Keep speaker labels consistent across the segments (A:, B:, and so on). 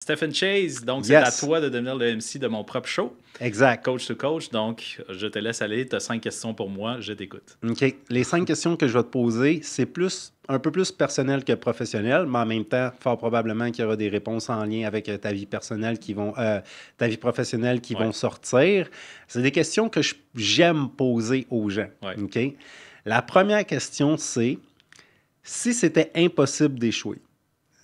A: Stephen Chase, donc c'est à
B: Yes.
A: toi de devenir le MC de mon propre show,
B: Exact.
A: Coach to Coach. Donc, je te laisse aller. Tu as 5 questions pour moi. Je t'écoute.
B: OK. Les 5 questions que je vais te poser, c'est un peu plus personnel que professionnel, mais en même temps, fort probablement qu'il y aura des réponses en lien avec ta vie personnelle ta vie professionnelle qui vont sortir. C'est des questions que j'aime poser aux gens.
A: Ouais.
B: OK? La première question, c'est si c'était impossible d'échouer,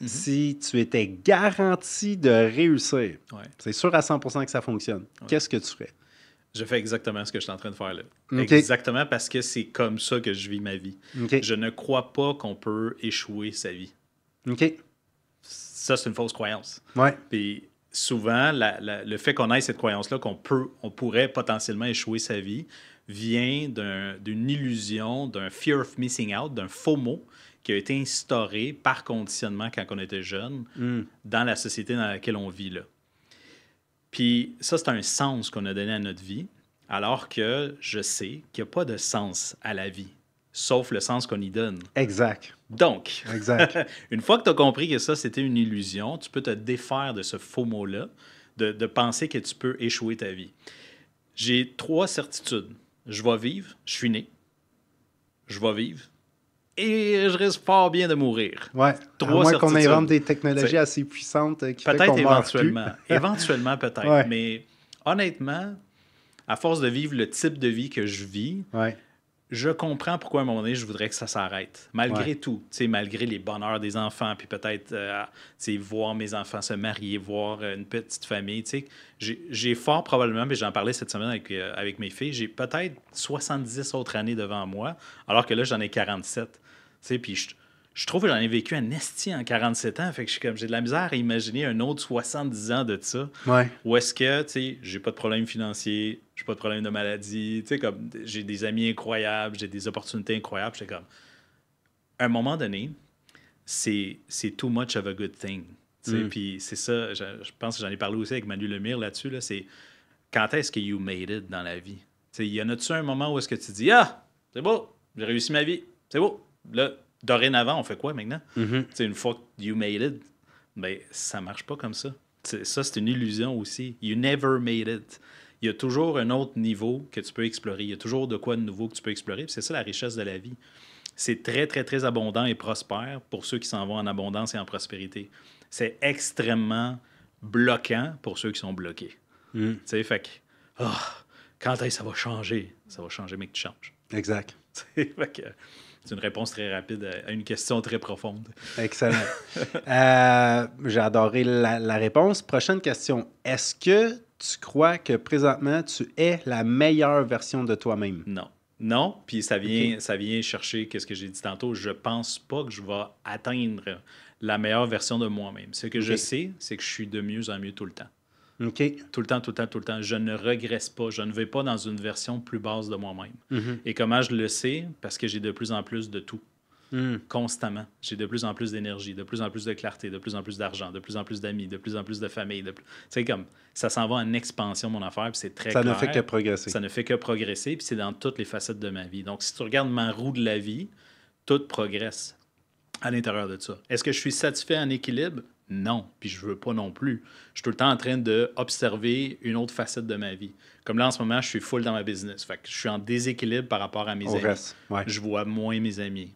B: si tu étais garanti de réussir, c'est sûr à 100% que ça fonctionne, qu'est-ce que tu ferais?
A: Je fais exactement ce que je suis en train de faire là.
B: Okay.
A: Exactement parce que c'est comme ça que je vis ma vie.
B: Okay.
A: Je ne crois pas qu'on peut échouer sa vie.
B: OK.
A: Ça, c'est une fausse croyance.
B: Ouais.
A: Puis souvent, le fait qu'on ait cette croyance-là, on pourrait potentiellement échouer sa vie, vient d'une illusion, d'un fear of missing out, d'un FOMO qui a été instauré par conditionnement quand on était jeune dans la société dans laquelle on vit là. Puis ça, c'est un sens qu'on a donné à notre vie, alors que je sais qu'il n'y a pas de sens à la vie, sauf le sens qu'on y donne.
B: Exact.
A: Donc,
B: exact.
A: Une fois que tu as compris que ça, c'était une illusion, tu peux te défaire de ce faux mot-là, de penser que tu peux échouer ta vie. J'ai 3 certitudes. Je vais vivre, je suis né, je vais vivre, et je risque fort bien de mourir.
B: Ouais.
A: 3
B: à moins
A: certitudes.
B: qu'on invente des technologies assez puissantes qui fait
A: peut-être
B: qu'on
A: éventuellement.
B: meurt plus.
A: Éventuellement, peut-être.
B: Ouais.
A: Mais honnêtement, à force de vivre le type de vie que je vis, je comprends pourquoi à un moment donné, je voudrais que ça s'arrête. Malgré tout, malgré les bonheurs des enfants, puis peut-être voir mes enfants se marier, voir une petite famille. J'ai fort probablement, mais j'en parlais cette semaine avec mes filles, j'ai peut-être 70 autres années devant moi, alors que là, j'en ai 47. Puis je trouve que j'en ai vécu un esti en 47 ans, fait que j'ai de la misère à imaginer un autre 70 ans de ça.
B: Ouais.
A: Où est-ce que, j'ai pas de problème financier, j'ai pas de problème de maladie, comme j'ai des amis incroyables, j'ai des opportunités incroyables. À un moment donné, c'est too much of a good thing. Puis c'est ça, je pense que j'en ai parlé aussi avec Manu Lemire là-dessus, là, c'est quand est-ce que you made it dans la vie? Y en a-tu un moment où est-ce que tu dis « Ah, c'est beau, j'ai réussi ma vie, c'est beau. » Là, dorénavant, on fait quoi maintenant? Une fois que you made it, ben, ça marche pas comme ça. Ça, c'est une illusion aussi. You never made it. Il y a toujours un autre niveau que tu peux explorer. Il y a toujours de quoi de nouveau que tu peux explorer. Puis c'est ça la richesse de la vie. C'est très, très, très abondant et prospère pour ceux qui s'en vont en abondance et en prospérité. C'est extrêmement bloquant pour ceux qui sont bloqués. Tu sais, fait que, quand est-ce que ça va changer? Ça va changer, mais que tu changes.
B: Exact.
A: Fait que, c'est une réponse très rapide à une question très profonde.
B: Excellent. J'ai adoré la réponse. Prochaine question. Est-ce que tu crois que présentement, tu es la meilleure version de toi-même?
A: Non. Non, puis ça vient chercher ce que j'ai dit tantôt. Je pense pas que je vais atteindre la meilleure version de moi-même. Ce que je sais, c'est que je suis de mieux en mieux tout le temps.
B: OK.
A: Tout le temps, tout le temps, tout le temps. Je ne regresse pas. Je ne vais pas dans une version plus basse de moi-même. Et comment je le sais? Parce que j'ai de plus en plus de tout. Constamment. J'ai de plus en plus d'énergie, de plus en plus de clarté, de plus en plus d'argent, de plus en plus d'amis, de plus en plus de famille. Tu sais, comme ça s'en va en expansion, mon affaire, puis c'est très clair.
B: Ça ne fait que progresser.
A: Ça ne fait que progresser, puis c'est dans toutes les facettes de ma vie. Donc, si tu regardes ma roue de la vie, tout progresse à l'intérieur de ça. Est-ce que je suis satisfait en équilibre? Non, puis je veux pas non plus. Je suis tout le temps en train d'observer une autre facette de ma vie. Comme là, en ce moment, je suis full dans ma business. Fait que je suis en déséquilibre par rapport à mes amis. Je vois moins mes amis.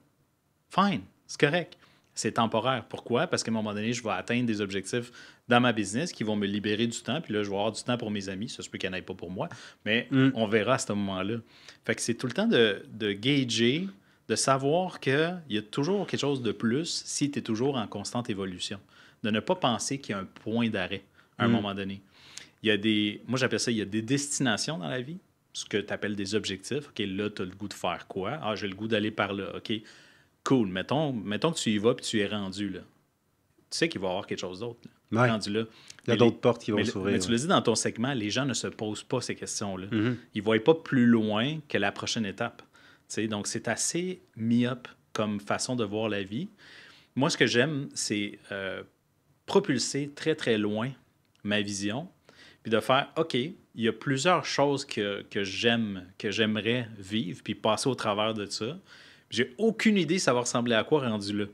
A: Fine, c'est correct. C'est temporaire. Pourquoi? Parce qu'à un moment donné, je vais atteindre des objectifs dans ma business qui vont me libérer du temps. Puis là, je vais avoir du temps pour mes amis. Ça se peut qu'il n'y en ait pas pour moi. Mais on verra à ce moment-là. Fait que c'est tout le temps de gager, de savoir qu'il y a toujours quelque chose de plus si tu es toujours en constante évolution. De ne pas penser qu'il y a un point d'arrêt à un moment donné. Moi, j'appelle ça, il y a des destinations dans la vie, ce que tu appelles des objectifs. OK, là, tu as le goût de faire quoi? Ah, j'ai le goût d'aller par là. OK, cool. Mettons que tu y vas et tu es rendu là. Tu sais qu'il va y avoir quelque chose d'autre. Rendu là.
B: Il y a d'autres portes qui vont s'ouvrir.
A: Mais tu l'as dit dans ton segment, les gens ne se posent pas ces questions-là. Ils ne voient pas plus loin que la prochaine étape. T'sais, donc, c'est assez myope comme façon de voir la vie. Moi, ce que j'aime, c'est propulser très, très loin ma vision, puis de faire, OK, il y a plusieurs choses que j'aimerais vivre, puis passer au travers de ça. J'ai aucune idée ça va ressembler à quoi rendu là.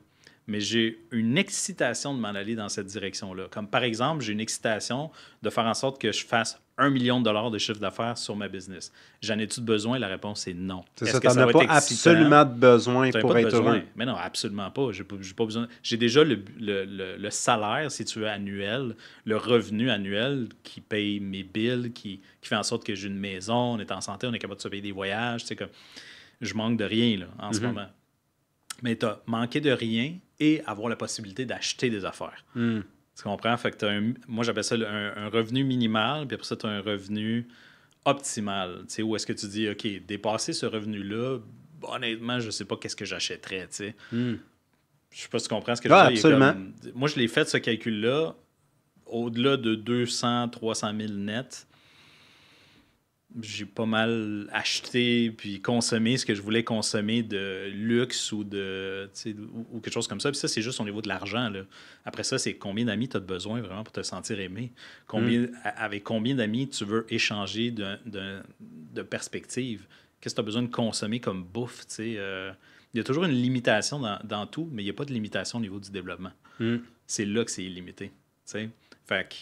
A: mais j'ai une excitation de m'en aller dans cette direction-là. Comme par exemple, j'ai une excitation de faire en sorte que je fasse 1 million de dollars de chiffre d'affaires sur ma business. J'en ai-tu besoin? La réponse est non.
B: C'est
A: Est-ce
B: ça,
A: que
B: tu n'en as
A: va
B: pas
A: être excitant?
B: absolument besoin
A: T'en as
B: pour
A: pas de
B: être
A: besoin.
B: heureux.
A: Mais non, absolument pas. J'ai pas besoin. J'ai déjà le salaire, si tu veux, annuel, le revenu annuel qui paye mes bills, qui fait en sorte que j'ai une maison, on est en santé, on est capable de se payer des voyages. Tu sais, comme, je manque de rien là, en ce moment. Mais tu as manqué de rien et avoir la possibilité d'acheter des affaires. Tu comprends? Fait que moi, j'appelle ça un revenu minimal, puis après ça, tu as un revenu optimal. Tu sais, où est-ce que tu dis, OK, dépasser ce revenu-là, honnêtement, je sais pas qu'est-ce que j'achèterais. Tu sais. Je sais pas si tu comprends ce que je veux dire.
B: Absolument.
A: Moi, je l'ai fait, ce calcul-là, au-delà de 200, 300 000 nets. J'ai pas mal acheté puis consommé ce que je voulais consommer de luxe ou ou quelque chose comme ça. Puis ça, c'est juste au niveau de l'argent. Là. Après ça, c'est combien d'amis tu as besoin vraiment pour te sentir aimé. Avec combien d'amis tu veux échanger de perspective. Qu'est-ce que tu as besoin de consommer comme bouffe. Il y a toujours une limitation dans tout, mais il n'y a pas de limitation au niveau du développement. C'est là que c'est illimité. T'sais. Fait que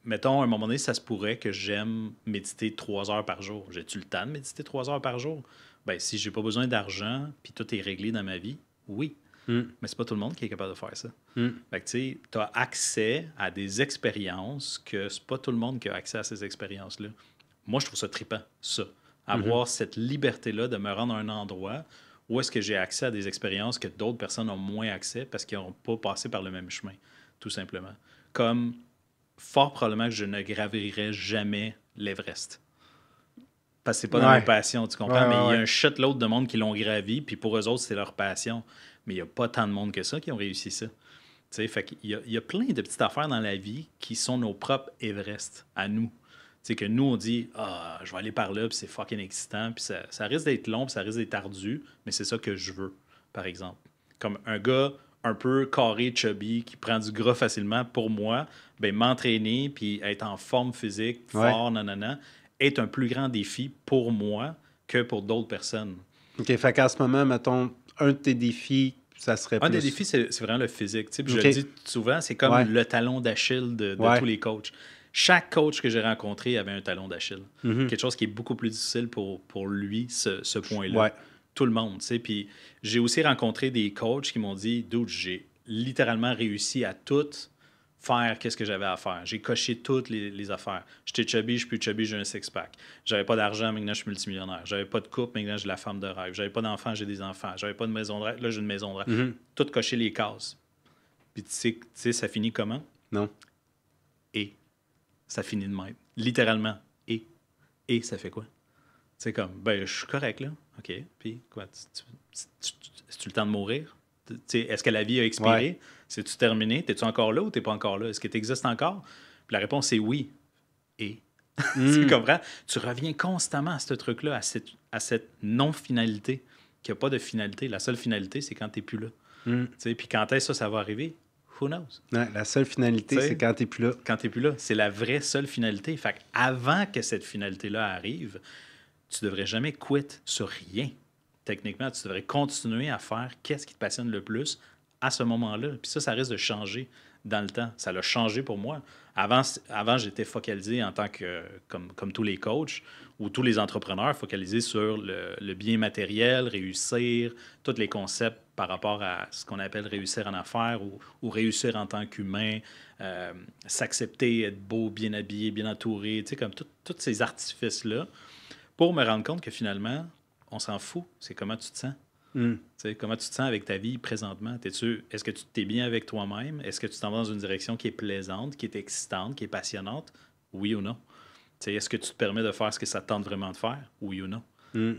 A: mettons, à un moment donné, ça se pourrait que j'aime méditer 3 heures par jour. J'ai-tu le temps de méditer 3 heures par jour? Ben, si j'ai pas besoin d'argent, puis tout est réglé dans ma vie, oui. Mais c'est pas tout le monde qui est capable de faire ça. Fait que, tu sais, tu as accès à des expériences que c'est pas tout le monde qui a accès à ces expériences-là. Moi, je trouve ça trippant, ça. Avoir cette liberté-là de me rendre à un endroit où est-ce que j'ai accès à des expériences que d'autres personnes ont moins accès parce qu'ils n'ont pas passé par le même chemin, tout simplement. Comme fort probablement que je ne gravirais jamais l'Everest. Parce que c'est pas dans mes passions, tu comprends? Mais il y a un shitload de monde qui l'ont gravi, puis pour eux autres, c'est leur passion. Mais il n'y a pas tant de monde que ça qui ont réussi ça. T'sais, fait qu'il y a plein de petites affaires dans la vie qui sont nos propres Everest à nous. T'sais, que nous, on dit « Ah, je vais aller par là, puis c'est fucking excitant, puis ça risque d'être long, puis ça risque d'être ardu, mais c'est ça que je veux, par exemple. » Comme un gars un peu carré, chubby, qui prend du gras facilement, pour moi, ben, m'entraîner puis être en forme physique, fort, nanana, est un plus grand défi pour moi que pour d'autres personnes.
B: OK, fait qu'à ce moment, mettons, un de tes défis, ça serait plus...
A: Un des défis, c'est vraiment le physique. Puis je le dis souvent, c'est comme le talon d'Achille de tous les coachs. Chaque coach que j'ai rencontré avait un talon d'Achille. Quelque chose qui est beaucoup plus difficile pour lui, ce point-là. Tout le monde, tu sais. Puis j'ai aussi rencontré des coachs qui m'ont dit « Dude, j'ai littéralement réussi à tout faire qu'est-ce que j'avais à faire. J'ai coché toutes les affaires. J'étais chubby, je suis plus chubby, j'ai un six-pack. J'avais pas d'argent, maintenant je suis multimillionnaire. J'avais pas de couple, maintenant j'ai la femme de rêve. J'avais pas d'enfants, j'ai des enfants. J'avais pas de maison de rêve, là j'ai une maison de rêve. Tout cocher les cases. Puis tu sais, ça finit comment?
B: Non.
A: Et ça finit de même. Littéralement. Et ça fait quoi? C'est comme, ben, je suis correct, là. OK. Puis, quoi? C'est-tu le temps de mourir? Est-ce que la vie a expiré? C'est-tu terminé? T'es-tu encore là ou t'es pas encore là? Est-ce que tu existes encore? Puis la réponse est oui. Et? Tu comprends? Tu reviens constamment à ce truc-là, à cette non-finalité, qu'il n'y a pas de finalité. La seule finalité, c'est quand t'es plus là. Puis quand est-ce que ça va arriver? Who knows?
B: Ouais, la seule finalité, c'est quand t'es plus là.
A: Quand t'es plus là. C'est la vraie seule finalité. Fait avant que cette finalité-là arrive, tu devrais jamais quitter sur rien. Techniquement, tu devrais continuer à faire qu'est-ce qui te passionne le plus à ce moment-là. Puis ça risque de changer dans le temps. Ça l'a changé pour moi. Avant j'étais focalisé en tant que, comme tous les coachs ou tous les entrepreneurs, focalisés sur le bien matériel, réussir, tous les concepts par rapport à ce qu'on appelle réussir en affaires ou réussir en tant qu'humain, s'accepter, être beau, bien habillé, bien entouré, tu sais, comme tous ces artifices-là, pour me rendre compte que finalement, on s'en fout. C'est comment tu te sens. Comment tu te sens avec ta vie présentement? Est-ce que tu t'es bien avec toi-même? Est-ce que tu t'en vas dans une direction qui est plaisante, qui est excitante, qui est passionnante? Oui ou non? Est-ce que tu te permets de faire ce que ça te tente vraiment de faire? Oui ou non?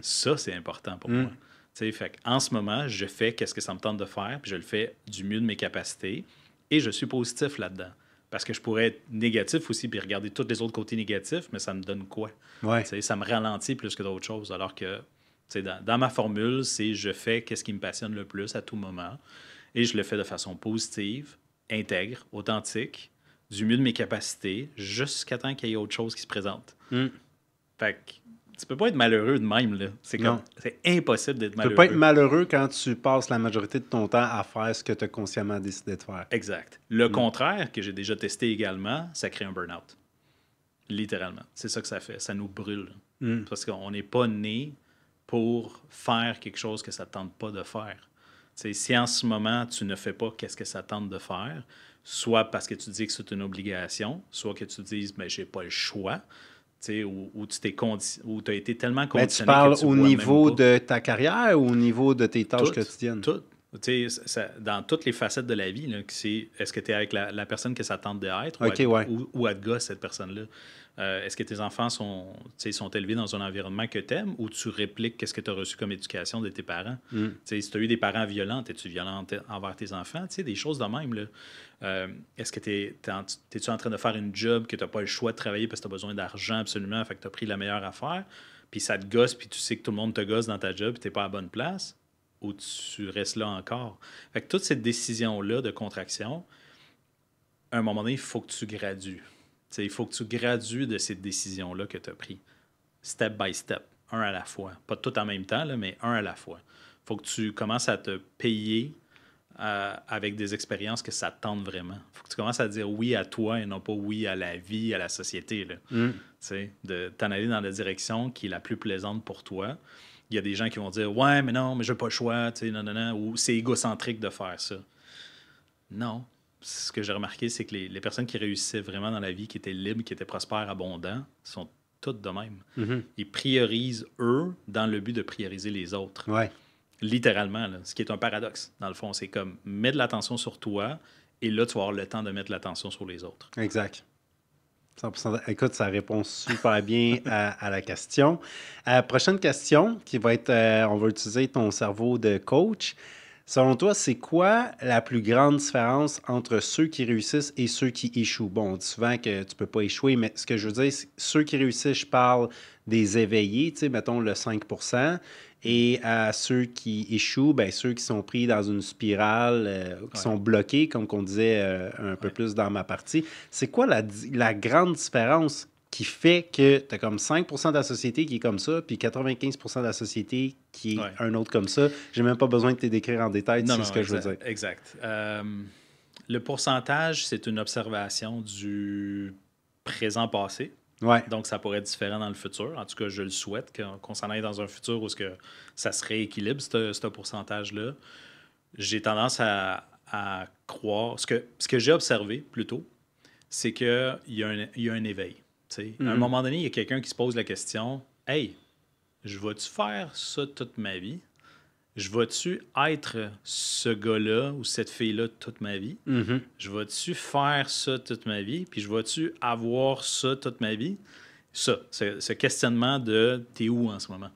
A: Ça, c'est important pour moi. Fait en ce moment, je fais qu'est-ce que ça me tente de faire, puis je le fais du mieux de mes capacités, et je suis positif là-dedans. Parce que je pourrais être négatif aussi, puis regarder tous les autres côtés négatifs, mais ça me donne quoi? Ça me ralentit plus que d'autres choses, alors que dans ma formule, c'est je fais qu'est-ce qui me passionne le plus à tout moment, et je le fais de façon positive, intègre, authentique, du mieux de mes capacités, jusqu'à temps qu'il y ait autre chose qui se présente. Fait que Tu peux pas être malheureux de même, là.
B: Non.
A: C'est impossible d'être
B: Tu
A: malheureux.
B: peux pas être malheureux quand tu passes la majorité de ton temps à faire ce que tu as consciemment décidé de faire.
A: Exact. Le contraire, que j'ai déjà testé également, ça crée un burn-out. Littéralement. C'est ça que ça fait. Ça nous brûle. Parce qu'on n'est pas né pour faire quelque chose que ça ne tente pas de faire. T'sais, si en ce moment, tu ne fais pas qu'est-ce que ça tente de faire, soit parce que tu dis que c'est une obligation, soit que tu dises « mais j'ai pas le choix », ou tu as été tellement
B: Mais tu
A: conditionné
B: parles
A: que tu
B: au
A: vois
B: niveau
A: même pas.
B: de ta carrière ou au niveau de tes tâches quotidiennes?
A: Tout. Dans toutes les facettes de la vie, là, est-ce que tu es avec la personne que ça tente d'être ou à te gosse, cette personne-là? Est-ce que tes enfants sont élevés dans un environnement que tu aimes ou tu répliques qu'est-ce que tu as reçu comme éducation de tes parents? Si tu as eu des parents violents, es-tu violent envers tes enfants? Des choses de même. Là. Est-ce que es-tu en train de faire une job que tu n'as pas le choix de travailler parce que tu as besoin d'argent absolument, fait que tu as pris la meilleure affaire, puis ça te gosse, puis tu sais que tout le monde te gosse dans ta job, puis tu n'es pas à la bonne place? Ou tu restes là encore? Fait que toute cette décision-là de contraction, à un moment donné, il faut que tu gradues. Il faut que tu gradues de ces décisions-là que tu as prises. Step by step, un à la fois. Pas tout en même temps, là, mais un à la fois. Il faut que tu commences à te payer avec des expériences que ça te tente vraiment. Il faut que tu commences à dire oui à toi et non pas oui à la vie, à la société. Là. De t'en aller dans la direction qui est la plus plaisante pour toi. Il y a des gens qui vont dire « Ouais, mais non, mais j'ai pas le choix, non, ou c'est égocentrique de faire ça. » Non. Ce que j'ai remarqué, c'est que les personnes qui réussissaient vraiment dans la vie, qui étaient libres, qui étaient prospères, abondants, sont toutes de même. Ils priorisent eux dans le but de prioriser les autres.
B: Ouais.
A: Littéralement, là, ce qui est un paradoxe. Dans le fond, c'est comme mets de l'attention sur toi et là, tu vas avoir le temps de mettre de l'attention sur les autres.
B: Exact. 100%. Écoute, ça répond super bien à la question. Prochaine question qui va être, on va utiliser ton cerveau de coach. Selon toi, c'est quoi la plus grande différence entre ceux qui réussissent et ceux qui échouent? Bon, on dit souvent que tu ne peux pas échouer, mais ce que je veux dire, c'est ceux qui réussissent, je parle des éveillés, tu sais, mettons le 5%, et à ceux qui échouent, bien, ceux qui sont pris dans une spirale, qui sont bloqués, comme qu'on disait un peu plus dans ma partie. C'est quoi la grande différence qui fait que tu as comme 5% de la société qui est comme ça, puis 95% de la société qui est un autre comme ça? J'ai même pas besoin de te décrire en détail, c'est ce que je veux dire.
A: Exact. Le pourcentage, c'est une observation du présent passé.
B: Ouais.
A: Donc, ça pourrait être différent dans le futur. En tout cas, je le souhaite qu'on s'en aille dans un futur où ça se rééquilibre, ce pourcentage-là. J'ai tendance à croire... Ce que j'ai observé, plutôt, c'est qu'il y a un éveil. À un moment donné, il y a quelqu'un qui se pose la question « Hey, je vais-tu faire ça toute ma vie? Je vais-tu être ce gars-là ou cette fille-là toute ma vie? Je vais-tu faire ça toute ma vie? Puis je vais-tu avoir ça toute ma vie? » Ça, ce questionnement de « t'es où en ce moment?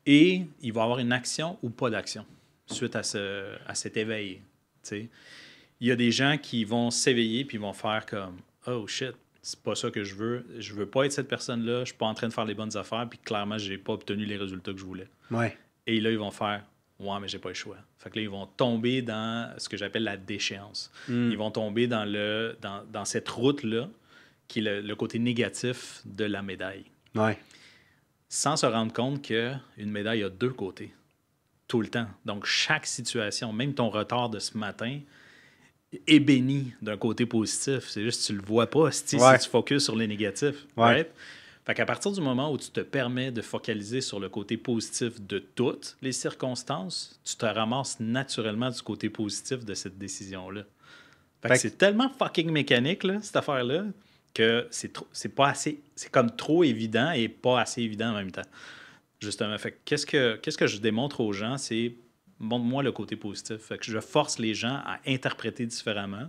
A: Et il va y avoir une action ou pas d'action suite à cet éveil. T'sais. Il y a des gens qui vont s'éveiller puis vont faire comme « Oh shit! » C'est pas ça que je veux pas être cette personne-là, je suis pas en train de faire les bonnes affaires, puis clairement, j'ai pas obtenu les résultats que je voulais.
B: Ouais.
A: Et là, ils vont faire « Ouais, mais j'ai pas le choix. » Fait que là, ils vont tomber dans ce que j'appelle la déchéance. Ils vont tomber dans cette route-là, qui est le côté négatif de la médaille.
B: Ouais.
A: Sans se rendre compte qu'une médaille a deux côtés, tout le temps. Donc, chaque situation, même ton retard de ce matin, est béni d'un côté positif. C'est juste que tu le vois pas si tu focuses sur les négatifs. Right? Fait qu'à partir du moment où tu te permets de focaliser sur le côté positif de toutes les circonstances, tu te ramasses naturellement du côté positif de cette décision-là. Fait que c'est tellement fucking mécanique, là, cette affaire-là, que c'est pas assez... C'est comme trop évident et pas assez évident en même temps. Justement. Fait que qu'est-ce que je démontre aux gens, c'est... Montre-moi le côté positif. Fait que je force les gens à interpréter différemment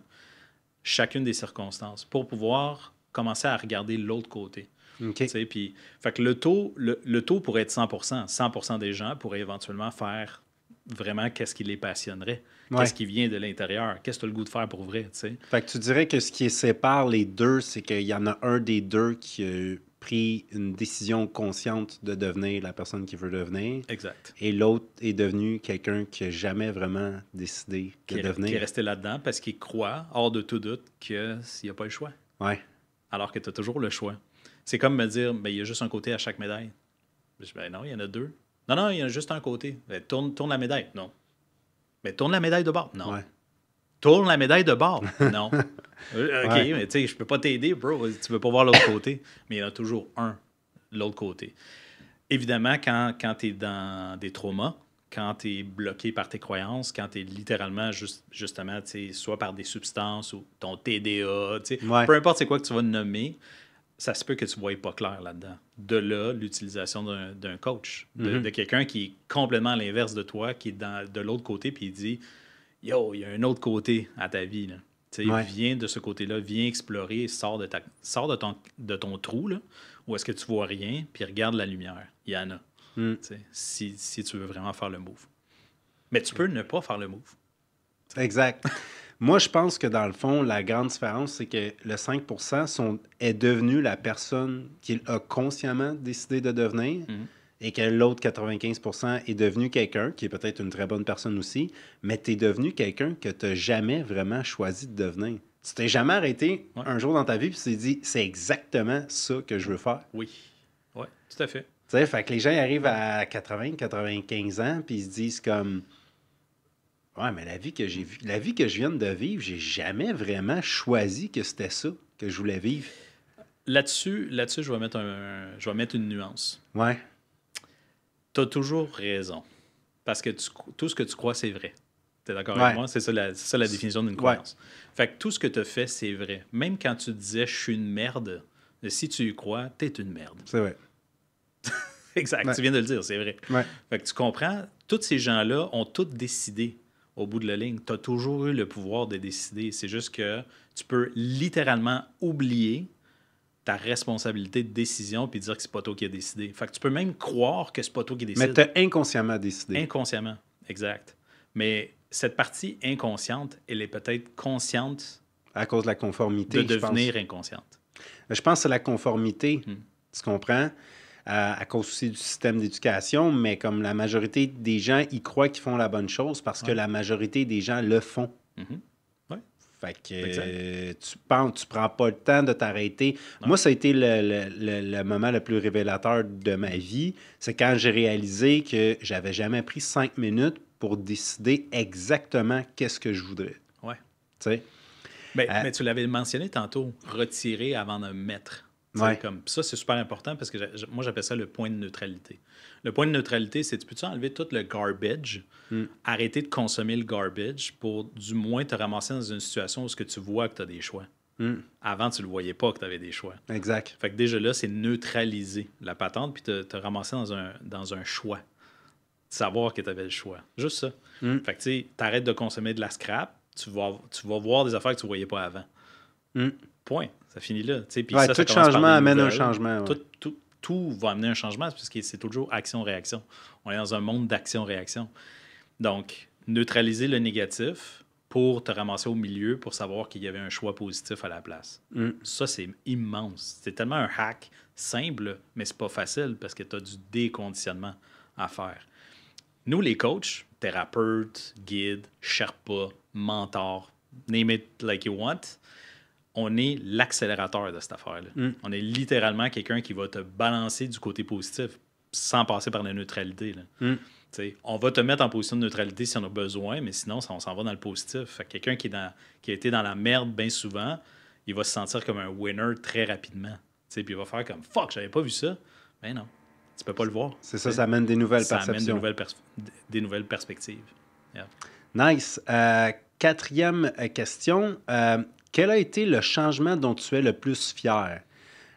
A: chacune des circonstances pour pouvoir commencer à regarder l'autre côté.
B: Okay.
A: Puis, fait que le taux pourrait être 100%. 100% des gens pourraient éventuellement faire vraiment qu'est-ce qui les passionnerait. Qu'est-ce qui vient de l'intérieur. Qu'est-ce que tu as le goût de faire pour vrai. T'sais.
B: Fait que tu dirais que ce qui sépare les deux, c'est qu'il y en a un des deux qui a pris une décision consciente de devenir la personne qu'il veut devenir.
A: Exact.
B: Et l'autre est devenu quelqu'un qui n'a jamais vraiment décidé de devenir.
A: Qui est resté là-dedans parce qu'il croit, hors de tout doute, qu'il n'y a pas le choix.
B: Ouais.
A: Alors que tu as toujours le choix. C'est comme me dire, ben, il y a juste un côté à chaque médaille. Je dis, ben non, il y en a deux. Non, non, il y en a juste un côté. Ben, tourne la médaille. Non. Mais tourne la médaille de bord. Non.
B: Ouais.
A: Tourne la médaille de bord. Non. OK,
B: Ouais.
A: mais tu sais, je peux pas t'aider, bro. Tu veux pas voir l'autre côté. Mais il y en a toujours un, l'autre côté. Évidemment, quand tu es dans des traumas, quand tu es bloqué par tes croyances, quand tu es littéralement, justement, soit par des substances ou ton TDA,
B: Ouais.
A: peu importe c'est quoi que tu vas nommer, ça se peut que tu ne voyes pas clair là-dedans. De là, l'utilisation d'un coach, de quelqu'un qui est complètement à l'inverse de toi, qui est de l'autre côté, puis il dit « Yo, il y a un autre côté à ta vie. Là.
B: Ouais.
A: Viens de ce côté-là, viens explorer, sors de ton trou, là, où est-ce que tu vois rien, puis regarde la lumière. Il y en a. Si tu veux vraiment faire le move. Mais tu peux ne pas faire le move.
B: Exact. Moi, je pense que dans le fond, la grande différence, c'est que le 5 est devenu la personne qu'il a consciemment décidé de devenir et que l'autre 95 est devenu quelqu'un qui est peut-être une très bonne personne aussi, mais tu es devenu quelqu'un que tu n'as jamais vraiment choisi de devenir. Tu t'es jamais arrêté un jour dans ta vie et tu t'es dit, c'est exactement ça que je veux faire.
A: Oui. Oui, tout à fait.
B: Tu sais, fait que les gens arrivent à 80, 95 ans puis ils se disent comme... Ouais, mais la vie que je viens de vivre, j'ai jamais vraiment choisi que c'était ça que je voulais vivre.
A: Là-dessus, je vais mettre une nuance.
B: Ouais.
A: Tu as toujours raison. Parce que tout ce que tu crois, c'est vrai. Tu es d'accord avec moi? C'est ça la définition d'une croyance. Fait que tout ce que tu as fait, c'est vrai. Même quand tu disais « je suis une merde », si tu y crois, tu es une merde.
B: C'est vrai.
A: Exact, tu viens de le dire, c'est vrai.
B: Ouais.
A: Fait que tu comprends, tous ces gens-là ont tous décidé au bout de la ligne. Tu as toujours eu le pouvoir de décider. C'est juste que tu peux littéralement oublier ta responsabilité de décision puis dire que c'est pas toi qui as décidé. Fait que tu peux même croire que c'est pas toi qui décide.
B: Mais tu as inconsciemment décidé.
A: Inconsciemment, exact. Mais cette partie inconsciente, elle est peut-être consciente
B: à cause de la conformité,
A: de devenir inconsciente.
B: Je pense que c'est la conformité, tu comprends? À cause aussi du système d'éducation, mais comme la majorité des gens, ils croient qu'ils font la bonne chose parce que la majorité des gens le font.
A: Ouais.
B: Fait que tu prends pas le temps de t'arrêter. Moi, ça a été le moment le plus révélateur de ma vie. C'est quand j'ai réalisé que j'avais jamais pris 5 minutes pour décider exactement qu'est-ce que je voudrais.
A: Ouais.
B: Tu sais?
A: Mais tu l'avais mentionné tantôt, retirer avant de mettre.
B: Ouais.
A: Comme ça, c'est super important parce que moi, j'appelle ça le point de neutralité. Le point de neutralité, c'est tu peux-tu enlever tout le garbage, arrêter de consommer le garbage pour du moins te ramasser dans une situation où ce que tu vois que tu as des choix. Avant, tu ne le voyais pas que tu avais des choix.
B: Exact.
A: Fait que déjà là, c'est neutraliser la patente puis te ramasser dans un choix. Savoir que tu avais le choix. Juste ça. Fait que tu sais, t'arrêtes de consommer de la scrap, tu vas voir des affaires que tu ne voyais pas avant. Point. Ça finit là. Puis
B: tout changement amène un changement. Ouais.
A: Tout va amener un changement parce que c'est toujours action-réaction. On est dans un monde d'action-réaction. Donc, neutraliser le négatif pour te ramasser au milieu pour savoir qu'il y avait un choix positif à la place. Ça, c'est immense. C'est tellement un hack simple, mais c'est pas facile parce que tu as du déconditionnement à faire. Nous, les coachs, thérapeutes, guides, sherpas, mentors, name it like you want, on est l'accélérateur de cette affaire-là. On est littéralement quelqu'un qui va te balancer du côté positif sans passer par la neutralité. Là. On va te mettre en position de neutralité si on a besoin, mais sinon, on s'en va dans le positif. Fait que quelqu'un qui a été dans la merde bien souvent, il va se sentir comme un winner très rapidement. Puis il va faire comme « Fuck, j'avais pas vu ça. » Mais non, tu peux pas le voir.
B: C'est ça, ça amène des nouvelles perceptions.
A: Ça amène des nouvelles perspectives. Yeah.
B: Nice. Quatrième question. Quel a été le changement dont tu es le plus fier?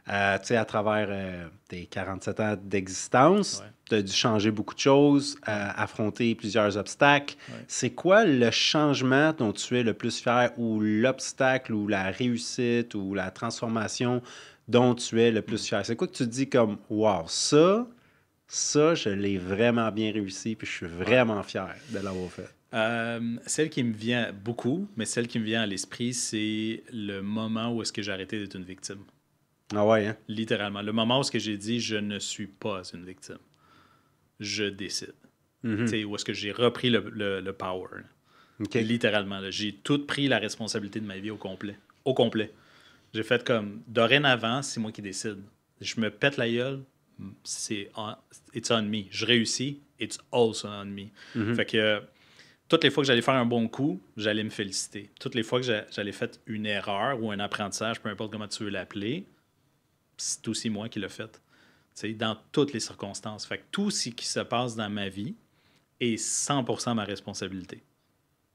B: À travers tes 47 ans d'existence, tu as dû changer beaucoup de choses, affronter plusieurs obstacles. Ouais. C'est quoi le changement dont tu es le plus fier ou l'obstacle ou la réussite ou la transformation dont tu es le plus fier? C'est quoi que tu te dis comme « Wow, ça, je l'ai vraiment bien réussi puis je suis vraiment fier de l'avoir fait. »
A: Celle qui me vient beaucoup, mais celle qui me vient à l'esprit, c'est le moment où est-ce que j'ai arrêté d'être une victime.
B: Ah ouais, hein?
A: Littéralement. Le moment où est-ce que j'ai dit « je ne suis pas une victime. Je décide. » Où est-ce que j'ai repris le power. Okay. Littéralement. Là. J'ai tout pris la responsabilité de ma vie au complet. Au complet. J'ai fait comme, dorénavant, c'est moi qui décide. je me pète la gueule, it's on me. Je réussis, it's also on me. Fait que toutes les fois que j'allais faire un bon coup, j'allais me féliciter. Toutes les fois que j'allais faire une erreur ou un apprentissage, peu importe comment tu veux l'appeler, c'est aussi moi qui l'ai fait. T'sais, dans toutes les circonstances. Fait que tout ce qui se passe dans ma vie est 100% ma responsabilité.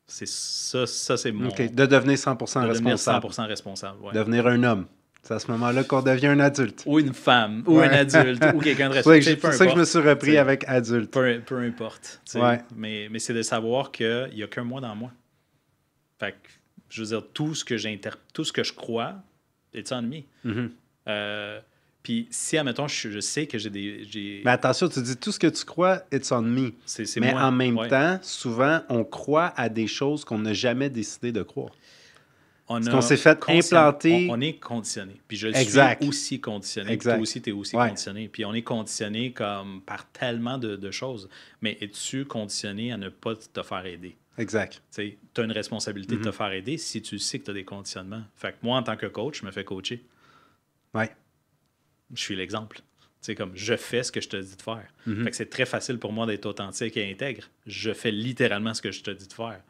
A: C'est ça c'est mon...
B: OK. De devenir 100%
A: de devenir
B: responsable.
A: 100% responsable, ouais.
B: Devenir un homme. C'est à ce moment-là qu'on devient un adulte.
A: Ou une femme, ou un adulte, ou quelqu'un de
B: C'est
A: responsable.
B: pour ça que je me suis repris avec adulte.
A: Peu importe.
B: Ouais.
A: Mais c'est de savoir qu'il n'y a qu'un moi dans moi. Fait que, je veux dire, tout ce que je crois, it's on me. Puis si, admettons, je sais que j'ai...
B: Mais attention, tu dis tout ce que tu crois, it's on me.
A: C'est
B: Mais
A: moi.
B: en même temps, souvent, on croit à des choses qu'on n'a jamais décidé de croire. Parce qu'on s'est fait implanter...
A: On est conditionné. Puis je le
B: Exact.
A: suis aussi conditionné.
B: Exact.
A: Toi aussi, tu es aussi conditionné. Puis on est conditionné comme par tellement de choses. Mais es-tu conditionné à ne pas te faire aider?
B: Exact.
A: Tu as une responsabilité de te faire aider si tu sais que tu as des conditionnements. Fait que moi, en tant que coach, je me fais coacher.
B: Ouais.
A: Je suis l'exemple. C'est comme, je fais ce que je te dis de faire. Fait que c'est très facile pour moi d'être authentique et intègre. Je fais littéralement ce que je te dis de faire.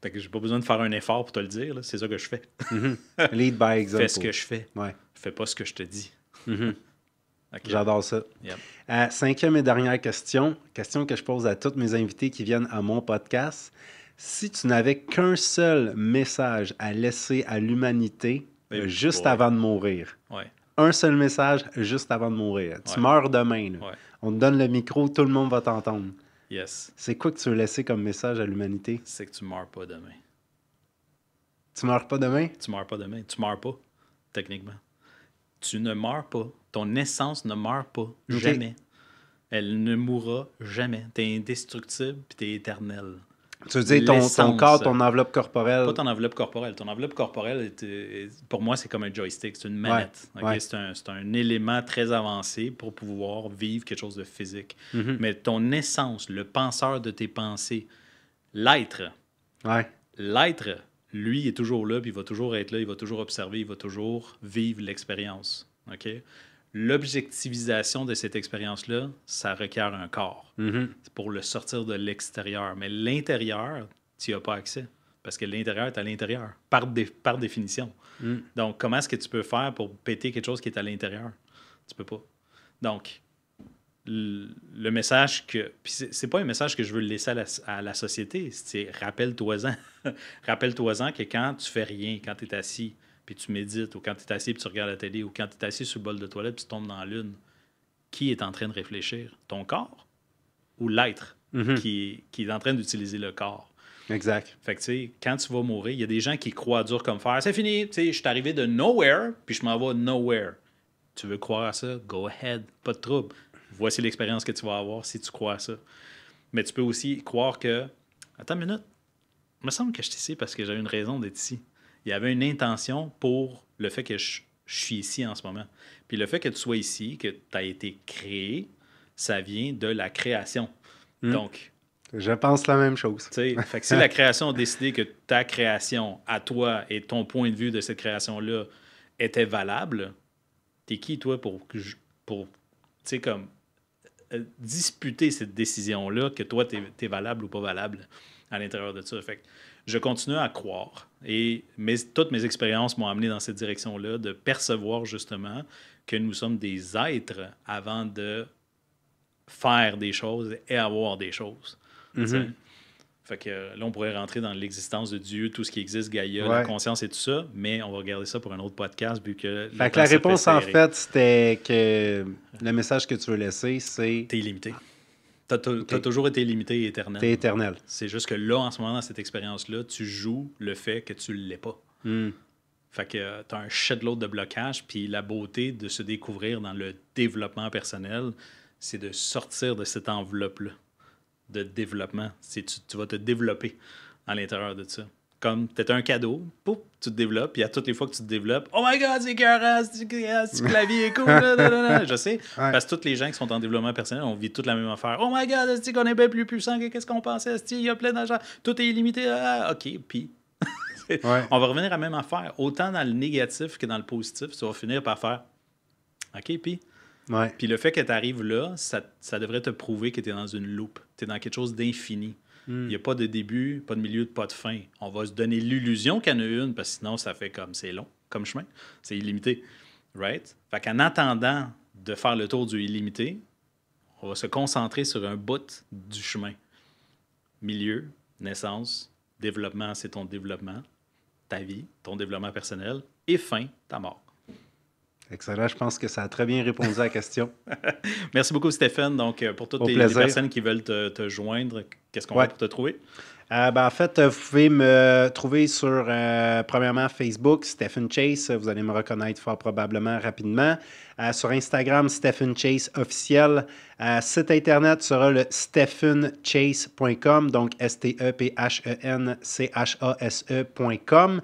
A: Fait que j'ai pas besoin de faire un effort pour te le dire. Là. C'est ça que je fais.
B: Lead by example.
A: Fais ce que je fais.
B: Ouais.
A: Fais pas ce que je te dis.
B: Okay. J'adore ça.
A: Yep.
B: 5e et dernière question que je pose à tous mes invités qui viennent à mon podcast. Si tu n'avais qu'un seul message à laisser à l'humanité juste avant de mourir, un seul message juste avant de mourir, tu meurs demain, là. On te donne le micro, tout le monde va t'entendre.
A: Yes.
B: C'est quoi que tu veux laisser comme message à l'humanité?
A: C'est que tu meurs pas demain.
B: Tu meurs pas demain?
A: Tu meurs pas demain. Tu meurs pas, techniquement. Tu ne meurs pas. Ton essence ne meurt pas.
B: Okay.
A: Jamais. Elle ne mourra jamais. Tu es indestructible puis tu es éternel.
B: Tu veux dire ton corps, ton enveloppe corporelle?
A: Pas ton enveloppe corporelle. Ton enveloppe corporelle, pour moi, c'est comme un joystick. C'est une manette. Okay? C'est un élément très avancé pour pouvoir vivre quelque chose de physique. Mais ton essence, le penseur de tes pensées, l'être, lui, est toujours là, puis il va toujours être là, il va toujours observer, il va toujours vivre l'expérience. Okay? L'objectivisation de cette expérience-là, ça requiert un corps. C'est pour le sortir de l'extérieur. Mais l'intérieur, tu n'y as pas accès. Parce que l'intérieur est à l'intérieur, par définition. Donc, comment est-ce que tu peux faire pour péter quelque chose qui est à l'intérieur? Tu peux pas. Donc, le message que... Puis c'est pas un message que je veux laisser à la société. C'est rappelle-toi-en. Rappelle-toi-en que quand tu fais rien, quand tu es assis, puis tu médites, ou quand tu es assis et tu regardes la télé, ou quand tu es assis sur le bol de toilette puis tu tombes dans la lune, qui est en train de réfléchir? Ton corps ou l'être qui est en train d'utiliser le corps?
B: Exact.
A: Fait que, tu sais, quand tu vas mourir, il y a des gens qui croient dur comme fer. C'est fini, tu sais, je suis arrivé de nowhere, puis je m'en vais nowhere. Tu veux croire à ça? Go ahead, pas de trouble. Voici l'expérience que tu vas avoir si tu crois à ça. Mais tu peux aussi croire que... Attends une minute. Il me semble que je suis ici parce que j'avais une raison d'être ici. Il y avait une intention pour le fait que je suis ici en ce moment. Puis le fait que tu sois ici, que tu as été créé, ça vient de la création. Donc...
B: Je pense la même chose.
A: Fait que si la création a décidé que ta création à toi et ton point de vue de cette création-là était valable, t'es qui, toi, pour tu sais, comme disputer cette décision-là, que toi, t'es valable ou pas valable à l'intérieur de ça. Fait que je continue à croire. Et toutes mes expériences m'ont amené dans cette direction-là, de percevoir justement que nous sommes des êtres avant de faire des choses et avoir des choses. Fait que là, on pourrait rentrer dans l'existence de Dieu, tout ce qui existe, Gaïa, la conscience et tout ça, mais on va regarder ça pour un autre podcast, vu que...
B: Fait que la réponse, en fait, c'était que le message que tu veux laisser, c'est...
A: T'es illimité. T'as toujours été limité et éternel.
B: T'es éternel.
A: C'est juste que là, en ce moment, dans cette expérience-là, tu joues le fait que tu ne l'es pas. Fait que t'as un shitload de blocage, puis la beauté de se découvrir dans le développement personnel, c'est de sortir de cette enveloppe-là de développement. Tu vas te développer à l'intérieur de ça. Comme tu es un cadeau, pouf, tu te développes, puis à toutes les fois que tu te développes, oh my God, c'est écœurant, c'est que la vie est cool, je sais. Parce que tous les gens qui sont en développement personnel, on vit toute la même affaire. Oh my God, c'est qu'on est bien plus puissant que qu'est-ce qu'on pensait, il y a plein d'argent, tout est illimité, OK, puis on va revenir à la même affaire. Autant dans le négatif que dans le positif, tu vas finir par faire OK? Puis
B: Ouais.
A: le fait que tu arrives là, ça devrait te prouver que tu es dans une loupe. Tu es dans quelque chose d'infini. Il n'y a pas de début, pas de milieu, pas de fin. On va se donner l'illusion qu'il y en a une, parce que sinon, ça fait comme c'est long, comme chemin. C'est illimité. Right? Fait qu'en attendant de faire le tour du illimité, on va se concentrer sur un bout du chemin. Milieu, naissance, développement, c'est ton développement, ta vie, ton développement personnel, et fin, ta mort.
B: Excellent. Je pense que ça a très bien répondu à la question.
A: Merci beaucoup, Stéphane. Donc, pour toutes les personnes qui veulent te joindre, qu'est-ce qu'on va pour te trouver?
B: En fait, vous pouvez me trouver sur, premièrement, Facebook, Stephen Chase. Vous allez me reconnaître fort probablement rapidement. Sur Instagram, Stephen Chase officiel. Site Internet sera le stephenchase.com, donc stephenchase.com.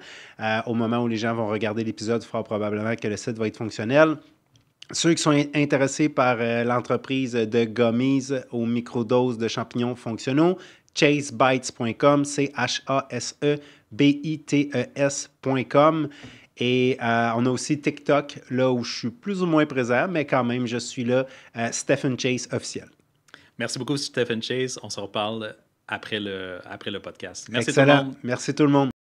B: Au moment où les gens vont regarder l'épisode, fort probablement que le site va être fonctionnel. Ceux qui sont intéressés par l'entreprise de gummies aux microdoses de champignons fonctionnaux, chasebites.com, CHASEBITES.com. Et on a aussi TikTok, là où je suis plus ou moins présent, mais quand même, je suis là, Stephen Chase officiel.
A: Merci beaucoup, Stephen Chase. On se reparle après le podcast.
B: Merci. Excellent. Tout le monde. Merci tout le monde.